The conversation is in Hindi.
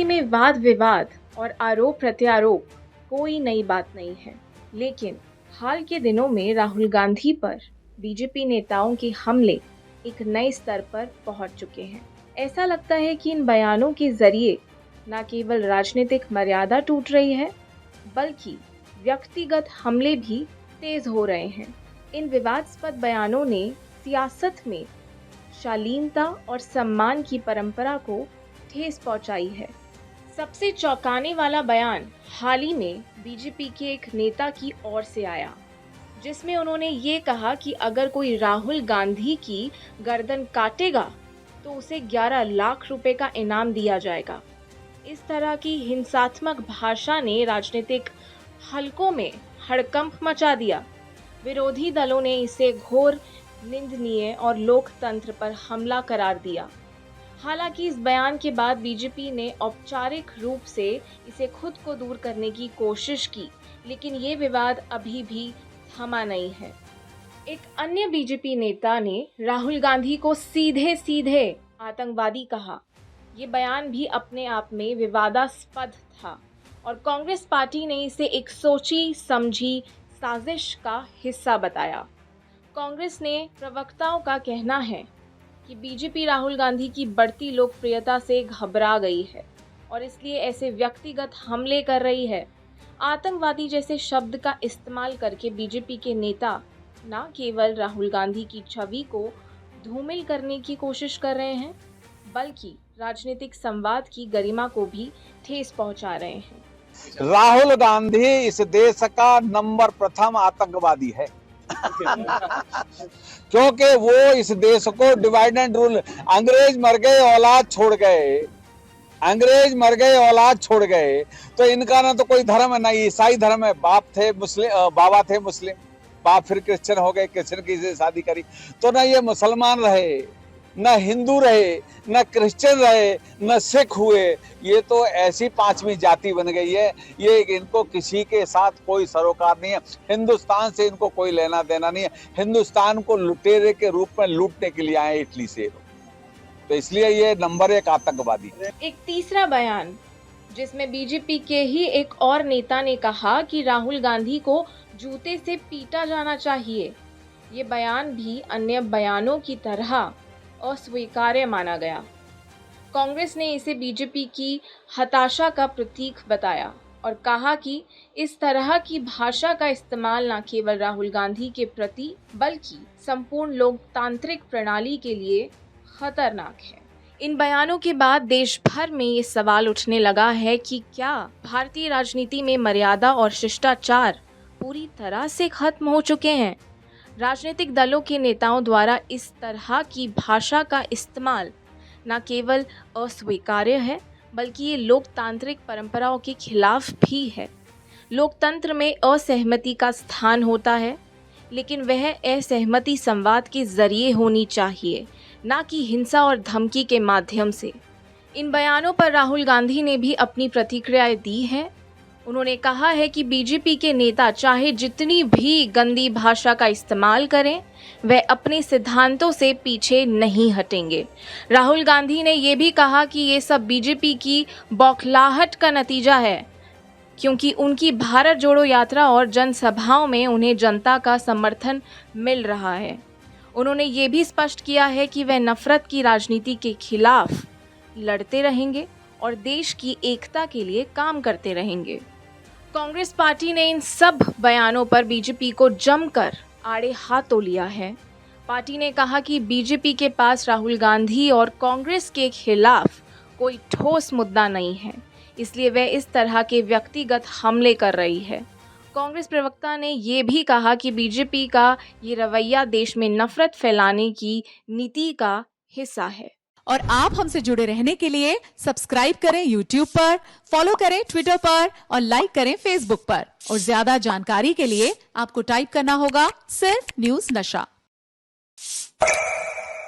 बीजेपी में वाद विवाद और आरोप प्रत्यारोप कोई नई बात नहीं है, लेकिन हाल के दिनों में राहुल गांधी पर बीजेपी नेताओं के हमले एक नए स्तर पर पहुंच चुके हैं। ऐसा लगता है कि इन बयानों के जरिए न केवल राजनीतिक मर्यादा टूट रही है, बल्कि व्यक्तिगत हमले भी तेज हो रहे हैं। इन विवादास्पद बयानों ने सियासत में शालीनता और सम्मान की परंपरा को ठेस पहुंचाई है। सबसे चौंकाने वाला बयान हाल ही में बीजेपी के एक नेता की ओर से आया, जिसमें उन्होंने ये कहा कि अगर कोई राहुल गांधी की गर्दन काटेगा तो उसे 11 लाख रुपए का इनाम दिया जाएगा। इस तरह की हिंसात्मक भाषा ने राजनीतिक हलकों में हड़कंप मचा दिया। विरोधी दलों ने इसे घोर निंदनीय और लोकतंत्र पर हमला करार दिया। हालांकि इस बयान के बाद बीजेपी ने औपचारिक रूप से इसे खुद को दूर करने की कोशिश की, लेकिन ये विवाद अभी भी थमा नहीं है। एक अन्य बीजेपी नेता ने राहुल गांधी को सीधे सीधे आतंकवादी कहा। ये बयान भी अपने आप में विवादास्पद था और कांग्रेस पार्टी ने इसे एक सोची समझी साजिश का हिस्सा बताया। कांग्रेस ने प्रवक्ताओं का कहना है कि बीजेपी राहुल गांधी की बढ़ती लोकप्रियता से घबरा गई है और इसलिए ऐसे व्यक्तिगत हमले कर रही है। आतंकवादी जैसे शब्द का इस्तेमाल करके बीजेपी के नेता न केवल राहुल गांधी की छवि को धूमिल करने की कोशिश कर रहे हैं, बल्कि राजनीतिक संवाद की गरिमा को भी ठेस पहुंचा रहे हैं। राहुल गांधी इस देश का नंबर प्रथम आतंकवादी है क्योंकि वो इस देश को डिवाइड एंड रूल, अंग्रेज मर गए औलाद छोड़ गए, अंग्रेज मर गए औलाद छोड़ गए, तो इनका ना तो कोई धर्म है ना ईसाई धर्म है। बाप थे मुस्लिम, बाबा थे मुस्लिम, बाप फिर क्रिश्चियन हो गए, क्रिश्चियन की से शादी करी, तो ना ये मुसलमान रहे, न हिंदू रहे, न क्रिश्चियन रहे, न सिख हुए। ये तो ऐसी पांचवी जाति बन गई है। ये इनको किसी के साथ कोई सरोकार नहीं है। हिंदुस्तान से इनको कोई लेना देना नहीं है। हिंदुस्तान को लुटेरे के रूप में लूटने के लिए आए इटली से, तो इसलिए ये नंबर 1 आतंकवादी। एक तीसरा बयान जिसमें बीजेपी के ही एक और नेता ने कहा कि राहुल गांधी को जूते से पीटा जाना चाहिए। ये बयान भी अन्य बयानों की तरह अस्वीकार्य माना गया। कांग्रेस ने इसे बीजेपी की हताशा का प्रतीक बताया और कहा कि इस तरह की भाषा का इस्तेमाल न केवल राहुल गांधी के प्रति बल्कि संपूर्ण लोकतांत्रिक प्रणाली के लिए खतरनाक है। इन बयानों के बाद देश भर में ये सवाल उठने लगा है कि क्या भारतीय राजनीति में मर्यादा और शिष्टाचार पूरी तरह से खत्म हो चुके हैं। राजनीतिक दलों के नेताओं द्वारा इस तरह की भाषा का इस्तेमाल न केवल अस्वीकार्य है, बल्कि ये लोकतांत्रिक परंपराओं के खिलाफ भी है। लोकतंत्र में असहमति का स्थान होता है, लेकिन वह असहमति संवाद के जरिए होनी चाहिए, न कि हिंसा और धमकी के माध्यम से। इन बयानों पर राहुल गांधी ने भी अपनी प्रतिक्रियाएं दी हैं। उन्होंने कहा है कि बीजेपी के नेता चाहे जितनी भी गंदी भाषा का इस्तेमाल करें, वह अपने सिद्धांतों से पीछे नहीं हटेंगे। राहुल गांधी ने यह भी कहा कि ये सब बीजेपी की बौखलाहट का नतीजा है, क्योंकि उनकी भारत जोड़ो यात्रा और जनसभाओं में उन्हें जनता का समर्थन मिल रहा है। उन्होंने ये भी स्पष्ट किया है कि वह नफरत की राजनीति के खिलाफ लड़ते रहेंगे और देश की एकता के लिए काम करते रहेंगे। कांग्रेस पार्टी ने इन सब बयानों पर बीजेपी को जमकर आड़े हाथों लिया है। पार्टी ने कहा कि बीजेपी के पास राहुल गांधी और कांग्रेस के खिलाफ कोई ठोस मुद्दा नहीं है, इसलिए वह इस तरह के व्यक्तिगत हमले कर रही है। कांग्रेस प्रवक्ता ने ये भी कहा कि बीजेपी का ये रवैया देश में नफरत फैलाने की नीति का हिस्सा है। और आप हमसे जुड़े रहने के लिए सब्सक्राइब करें YouTube पर, फॉलो करें Twitter पर और लाइक करें Facebook पर। और ज्यादा जानकारी के लिए आपको टाइप करना होगा सिर्फ न्यूज़ नशा।